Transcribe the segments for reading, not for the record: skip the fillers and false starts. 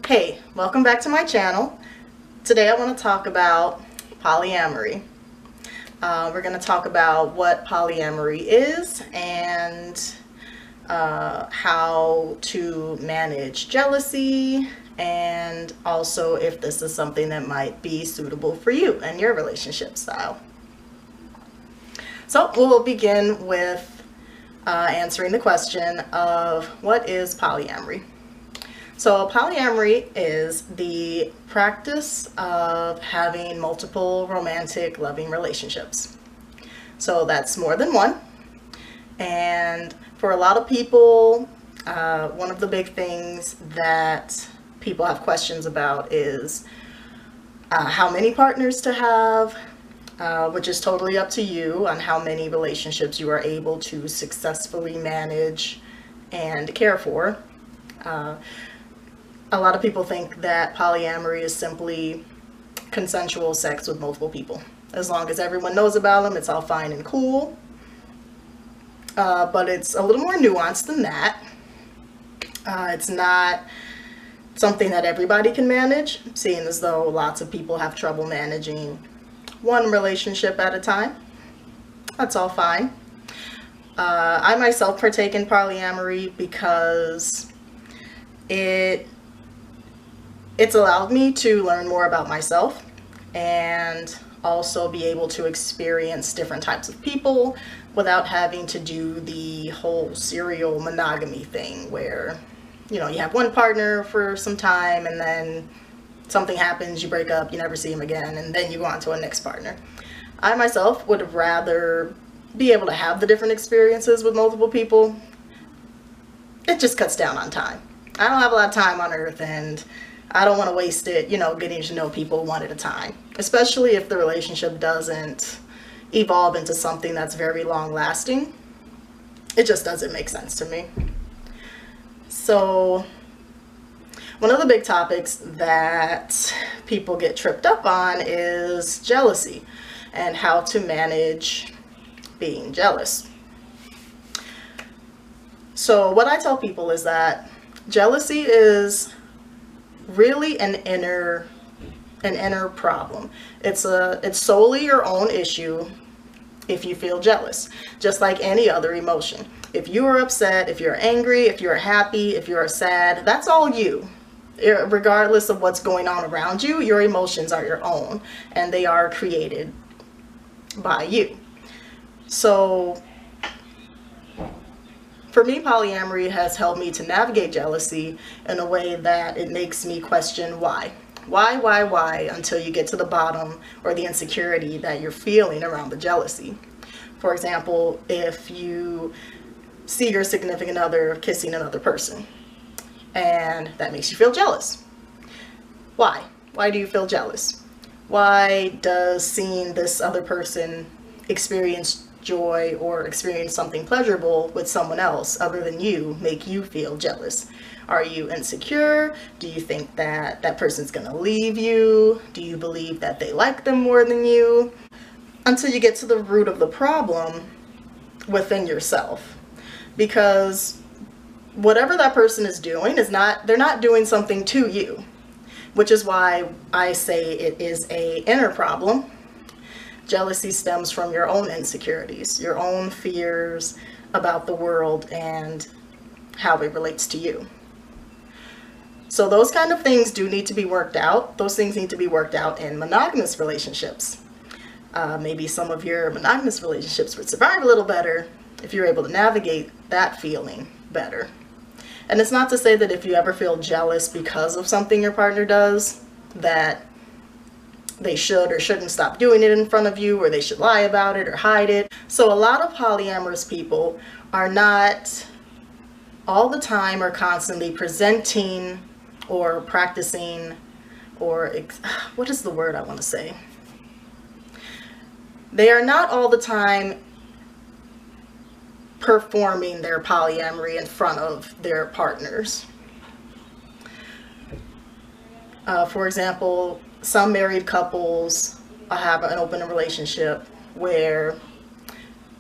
Hey, welcome back to my channel. Today I want to talk about polyamory. We're going to talk about what polyamory is and how to manage jealousy, and also if this is something that might be suitable for you and your relationship style. So we'll begin with answering the question of what is polyamory. So polyamory is the practice of having multiple romantic loving relationships. So that's more than one. And for a lot of people, one of the big things that people have questions about is how many partners to have, which is totally up to you on how many relationships you are able to successfully manage and care for. A lot of people think that polyamory is simply consensual sex with multiple people. As long as everyone knows about them, it's all fine and cool. But it's a little more nuanced than that. It's not something that everybody can manage, seeing as though lots of people have trouble managing one relationship at a time. That's all fine. I myself partake in polyamory because it's allowed me to learn more about myself and also be able to experience different types of people without having to do the whole serial monogamy thing where, you have one partner for some time and then something happens, you break up, you never see him again, and then you go on to a next partner. I myself would rather be able to have the different experiences with multiple people. It just cuts down on time. I don't have a lot of time on earth, and I don't want to waste it, getting to know people one at a time, especially if the relationship doesn't evolve into something that's very long lasting. It just doesn't make sense to me. So one of the big topics that people get tripped up on is jealousy and how to manage being jealous. So what I tell people is that jealousy is really an inner problem. It's solely your own issue if you feel jealous, just like any other emotion. If you are upset, if you're angry, if you're happy, if you're sad, that's all you. Regardless of what's going on around you, your emotions are your own and they are created by you. So for me, polyamory has helped me to navigate jealousy in a way that it makes me question why. Why, until you get to the bottom or the insecurity that you're feeling around the jealousy. For example, if you see your significant other kissing another person and that makes you feel jealous. Why? Why do you feel jealous? Why does seeing this other person experience joy or experience something pleasurable with someone else other than you make you feel jealous? Are you insecure? Do you think that that person's gonna leave you? Do you believe that they like them more than you? Until you get to the root of the problem within yourself. Because whatever that person is doing they're not doing something to you, which is why I say it is an inner problem. Jealousy stems from your own insecurities, your own fears about the world and how it relates to you. So those kind of things do need to be worked out. Those things need to be worked out in monogamous relationships. Maybe some of your monogamous relationships would survive a little better if you're able to navigate that feeling better. And it's not to say that if you ever feel jealous because of something your partner does, that they should or shouldn't stop doing it in front of you, or they should lie about it or hide it. So a lot of polyamorous people are not all the time or constantly presenting or practicing, or what is the word I want to say? They are not all the time performing their polyamory in front of their partners. For example, some married couples have an open relationship where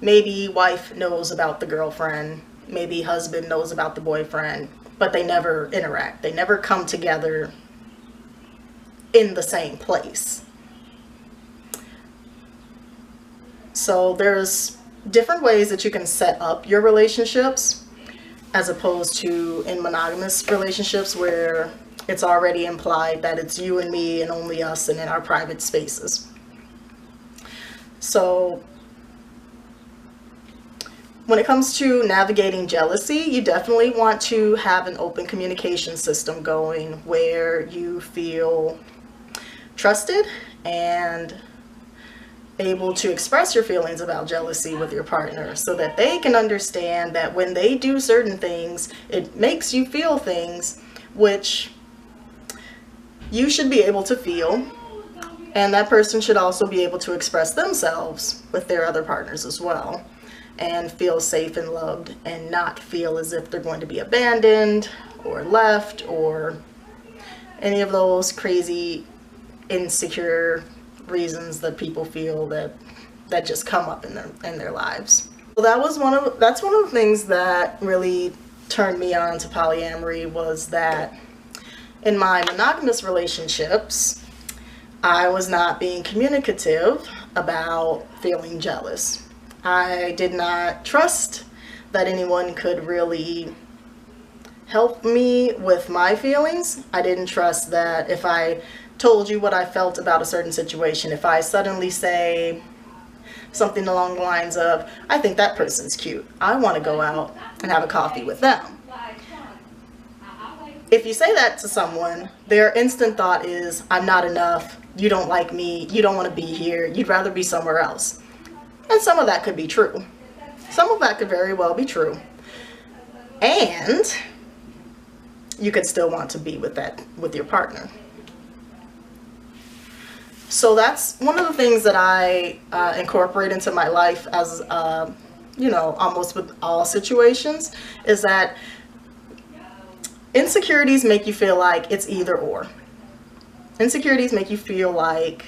maybe wife knows about the girlfriend, maybe husband knows about the boyfriend, but they never interact. They never come together in the same place. So there's different ways that you can set up your relationships, as opposed to in monogamous relationships where it's already implied that it's you and me and only us and in our private spaces. So when it comes to navigating jealousy, you definitely want to have an open communication system going where you feel trusted and able to express your feelings about jealousy with your partner, so that they can understand that when they do certain things, it makes you feel things which you should be able to feel, and that person should also be able to express themselves with their other partners as well, and feel safe and loved, and not feel as if they're going to be abandoned or left or any of those crazy insecure reasons that people feel that just come up in their lives. So that's one of the things that really turned me on to polyamory, was that in my monogamous relationships, I was not being communicative about feeling jealous. I did not trust that anyone could really help me with my feelings. I didn't trust that if I told you what I felt about a certain situation, if I suddenly say something along the lines of, I think that person's cute, I want to go out and have a coffee with them. If you say that to someone, their instant thought is, I'm not enough, you don't like me, you don't want to be here, you'd rather be somewhere else. And some of that could be true. Some of that could very well be true. And you could still want to be with your partner. So that's one of the things that I incorporate into my life as, almost with all situations, is that insecurities make you feel like it's either or. Insecurities make you feel like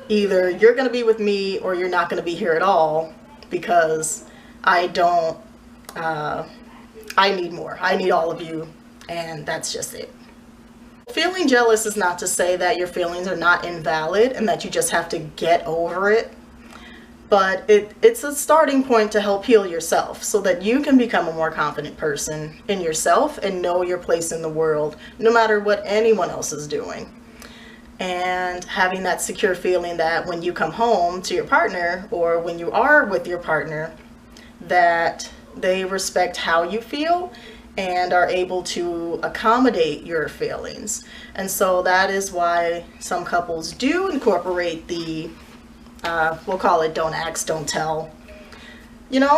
either you're going to be with me or you're not going to be here at all, because I need more. I need all of you, and that's just it. Feeling jealous is not to say that your feelings are not invalid and that you just have to get over it, but it's a starting point to help heal yourself, so that you can become a more confident person in yourself and know your place in the world, no matter what anyone else is doing. And having that secure feeling that when you come home to your partner, or when you are with your partner, that they respect how you feel and are able to accommodate your feelings. And so that is why some couples do incorporate the, we'll call it don't ask, don't tell,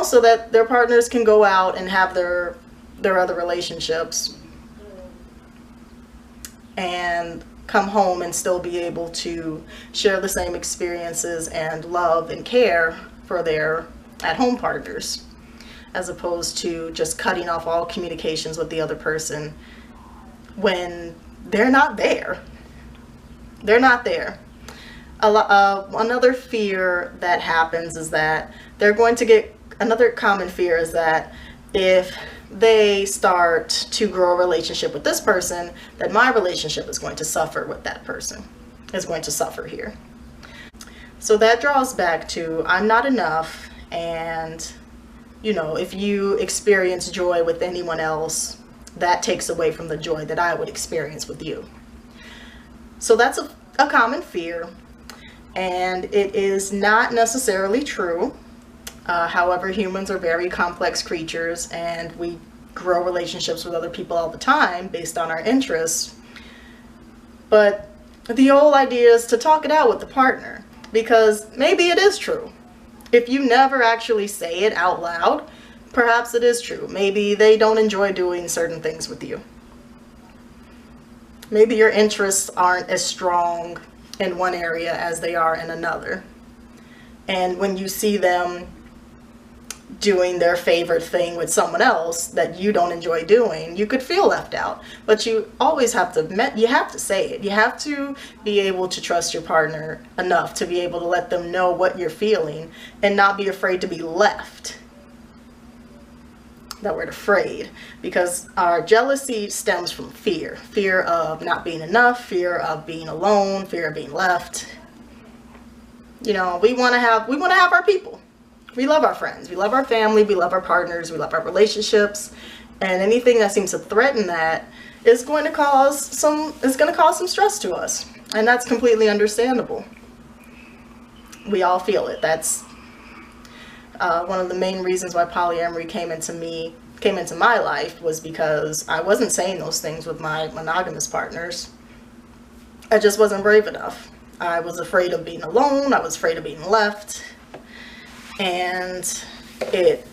so that their partners can go out and have their other relationships and come home and still be able to share the same experiences and love and care for their at-home partners, as opposed to just cutting off all communications with the other person when they're not there. They're not there. Another fear that happens is that they're going to get, another common fear is that if they start to grow a relationship with this person, that my relationship is going to suffer with that person, is going to suffer here. So that draws back to, I'm not enough, and if you experience joy with anyone else, that takes away from the joy that I would experience with you. So that's a common fear, and it is not necessarily true. However, humans are very complex creatures, and we grow relationships with other people all the time based on our interests. But the whole idea is to talk it out with the partner, because maybe it is true. If you never actually say it out loud, perhaps it is true. Maybe they don't enjoy doing certain things with you. Maybe your interests aren't as strong in one area as they are in another. And when you see them doing their favorite thing with someone else that you don't enjoy doing, you could feel left out. But you always have to, you have to say it. You have to be able to trust your partner enough to be able to let them know what you're feeling and not be afraid to be left. that we're afraid, because our jealousy stems from fear of not being enough, fear of being alone, fear of being left. You know, we want to have our people. We love our friends, we love our family, we love our partners, we love our relationships, and anything that seems to threaten that is going to cause some stress to us, and that's completely understandable. We all feel it. That's one of the main reasons why polyamory came into my life, was because I wasn't saying those things with my monogamous partners. I just wasn't brave enough. I was afraid of being alone. I was afraid of being left. And it,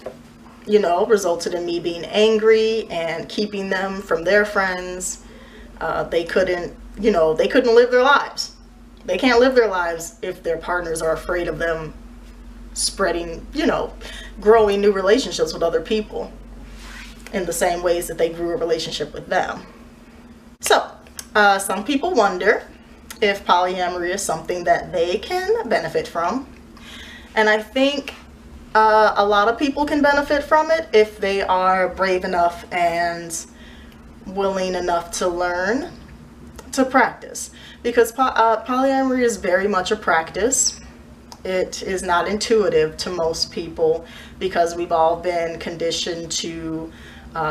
you know, resulted in me being angry and keeping them from their friends. They couldn't live their lives. They can't live their lives if their partners are afraid of them spreading, you know, growing new relationships with other people in the same ways that they grew a relationship with them. So, some people wonder if polyamory is something that they can benefit from. And I think a lot of people can benefit from it if they are brave enough and willing enough to learn to practice. Because polyamory is very much a practice. It is not intuitive to most people, because we've all been conditioned to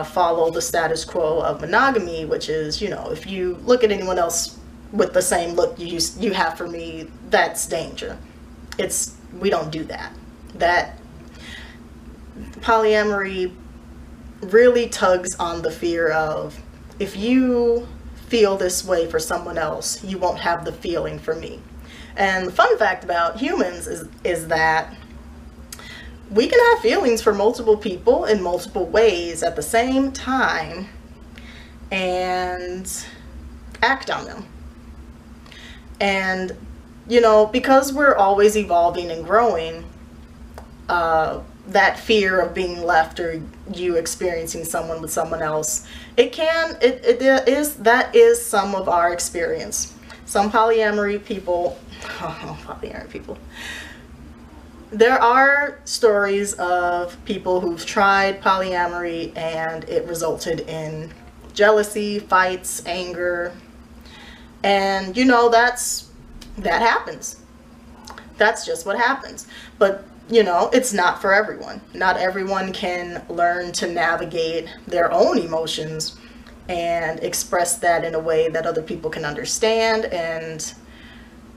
follow the status quo of monogamy, which is, you know, if you look at anyone else with the same look you have for me, that's danger. We don't do that. That polyamory really tugs on the fear of, if you feel this way for someone else, you won't have the feeling for me. And the fun fact about humans is that we can have feelings for multiple people in multiple ways at the same time and act on them. And, you know, because we're always evolving and growing, that fear of being left or you experiencing someone with someone else, that is some of our experience. Some polyamory people, there are stories of people who've tried polyamory and it resulted in jealousy, fights, anger, and, you know, that happens. That's just what happens. But, you know, it's not for everyone. Not everyone can learn to navigate their own emotions and express that in a way that other people can understand and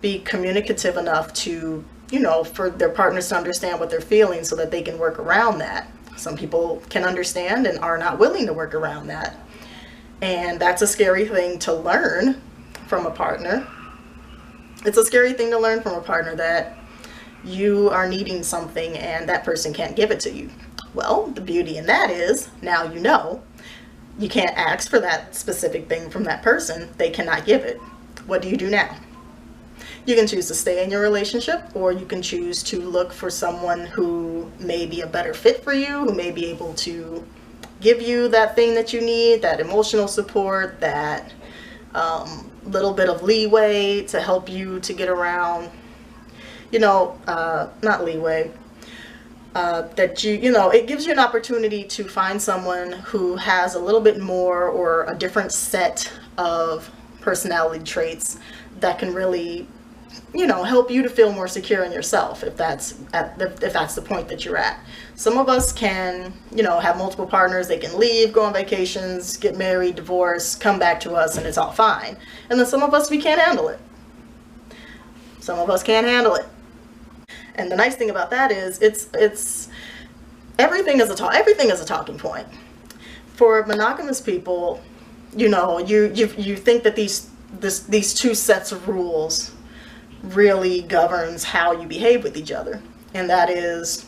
be communicative enough to, you know, for their partners to understand what they're feeling so that they can work around that. Some people can understand and are not willing to work around that. And that's a scary thing to learn from a partner. It's a scary thing to learn from a partner, that you are needing something and that person can't give it to you. Well, the beauty in that is, now you know, you can't ask for that specific thing from that person. They cannot give it. What do you do now? You can choose to stay in your relationship, or you can choose to look for someone who may be a better fit for you, who may be able to give you that thing that you need, that emotional support, that little bit of leeway to help you to get around, you know, not leeway, that you know, it gives you an opportunity to find someone who has a little bit more or a different set of personality traits that can really, you know, help you to feel more secure in yourself, if that's the point that you're at. Some of us can, you know, have multiple partners. They can leave, go on vacations, get married, divorce, come back to us, and it's all fine. And then some of us, we can't handle it. Some of us can't handle it. And the nice thing about that is everything is a talking point. For monogamous people, you know, you think that these two sets of rules really governs how you behave with each other. And that is,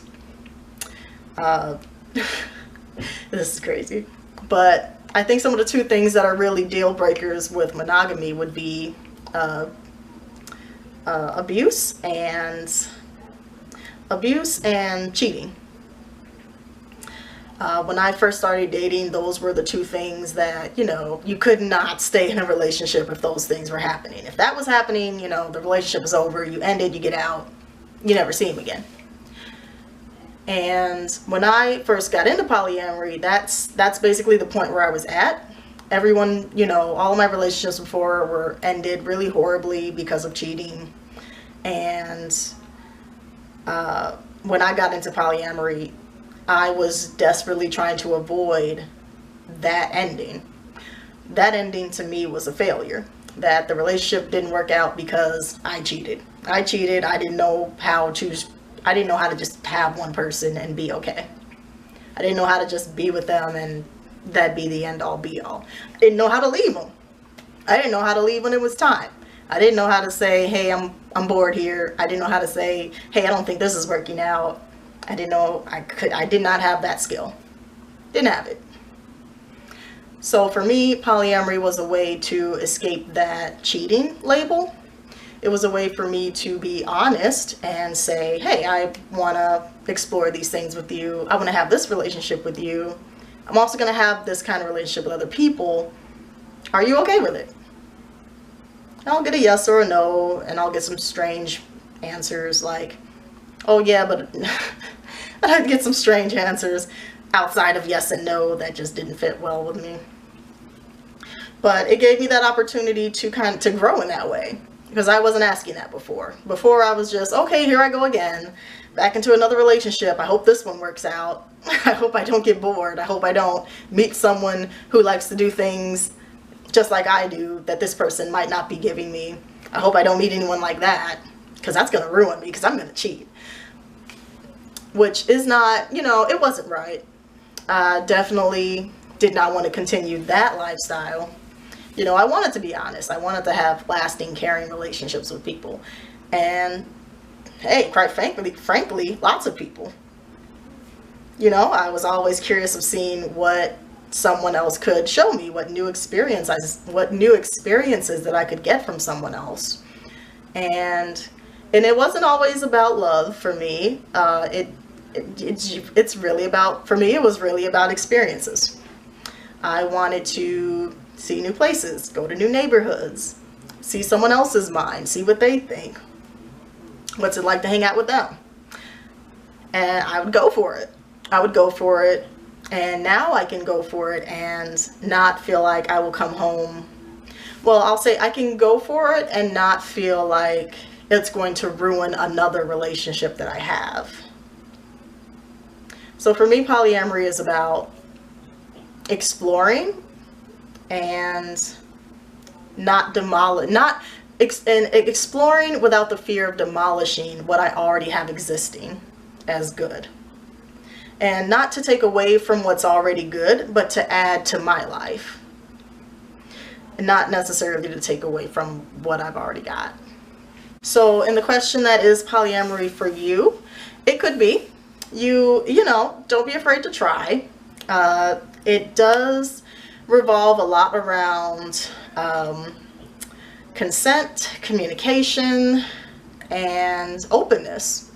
this is crazy, but I think some of the two things that are really deal breakers with monogamy would be abuse and cheating. When I first started dating, those were the two things that, you know, you could not stay in a relationship if those things were happening. If that was happening, you know, the relationship is over, you end it, you get out, you never see him again. And when I first got into polyamory, that's basically the point where I was at. Everyone, you know, all of my relationships before were ended really horribly because of cheating. And when I got into polyamory, I was desperately trying to avoid that ending. That ending to me was a failure. That the relationship didn't work out because I cheated. I didn't know how to just have one person and be okay. I didn't know how to just be with them and that be the end all be all. I didn't know how to leave them. I didn't know how to leave when it was time. I didn't know how to say, hey, I'm bored here. I didn't know how to say, hey, I don't think this is working out. I didn't know I did not have that skill. Didn't have it. So for me, polyamory was a way to escape that cheating label. It was a way for me to be honest and say, hey, I want to explore these things with you. I want to have this relationship with you. I'm also going to have this kind of relationship with other people. Are you okay with it? I'll get a yes or a no, and I'll get some strange answers like, oh yeah, but I'd get some strange answers outside of yes and no that just didn't fit well with me. But it gave me that opportunity to grow in that way, because I wasn't asking that before. Before I was just, okay, here I go again, back into another relationship. I hope this one works out. I hope I don't get bored. I hope I don't meet someone who likes to do things just like I do that this person might not be giving me. I hope I don't meet anyone like that, because that's going to ruin me, because I'm going to cheat. Which is not, you know, it wasn't right. I definitely did not want to continue that lifestyle. You know, I wanted to be honest. I wanted to have lasting, caring relationships with people. And hey, quite frankly, lots of people. You know, I was always curious of seeing what someone else could show me, what new experiences that I could get from someone else. And it wasn't always about love for me. It's really about, for me, it was really about experiences. I wanted to see new places, go to new neighborhoods, see someone else's mind, see what they think. What's it like to hang out with them? And I would go for it. I would go for it. And now I can go for it and not feel like I will come home. Well, I'll say I can go for it and not feel like it's going to ruin another relationship that I have. So for me, polyamory is about exploring and exploring without the fear of demolishing what I already have existing as good. And not to take away from what's already good, but to add to my life. And not necessarily to take away from what I've already got. So in the question that is polyamory for you, it could be. You know, don't be afraid to try. It does revolve a lot around consent, communication, and openness.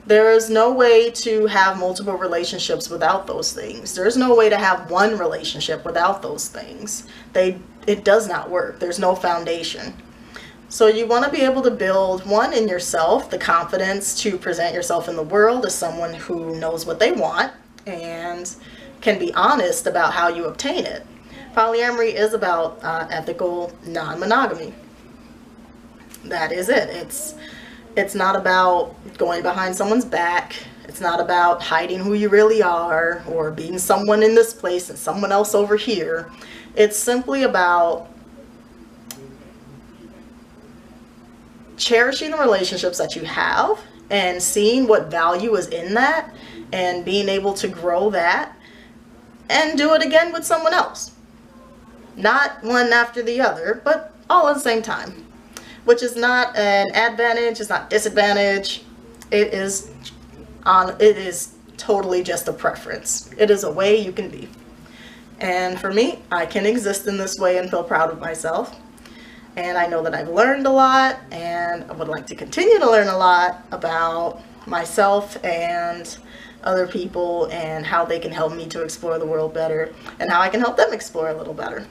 There is no way to have multiple relationships without those things. There's no way to have one relationship without those things. It does not work. There's no foundation. So you want to be able to build, one, in yourself, the confidence to present yourself in the world as someone who knows what they want and can be honest about how you obtain it. Polyamory is about ethical non-monogamy. That is it. It's not about going behind someone's back. It's not about hiding who you really are or being someone in this place and someone else over here. It's simply about cherishing the relationships that you have and seeing what value is in that and being able to grow that and do it again with someone else. Not one after the other, but all at the same time. Which is not an advantage, it's not disadvantage. It is totally just a preference. It is a way you can be. And for me, I can exist in this way and feel proud of myself. And I know that I've learned a lot, and I would like to continue to learn a lot about myself and other people and how they can help me to explore the world better and how I can help them explore a little better.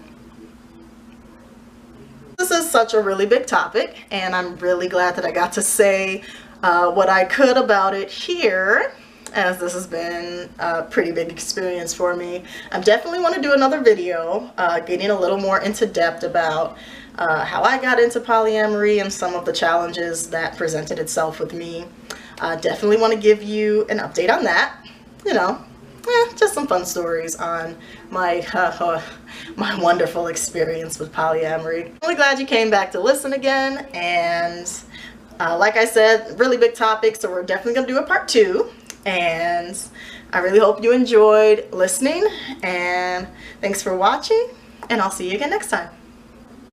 This is such a really big topic, and I'm really glad that I got to say what I could about it here. as this has been a pretty big experience for me. I definitely want to do another video getting a little more into depth about how I got into polyamory and some of the challenges that presented itself with me. Definitely want to give you an update on that. You know, just some fun stories on my my wonderful experience with polyamory. I'm really glad you came back to listen again, and like I said, really big topic, so we're definitely gonna do a part 2. And I really hope you enjoyed listening, and thanks for watching, and I'll see you again next time.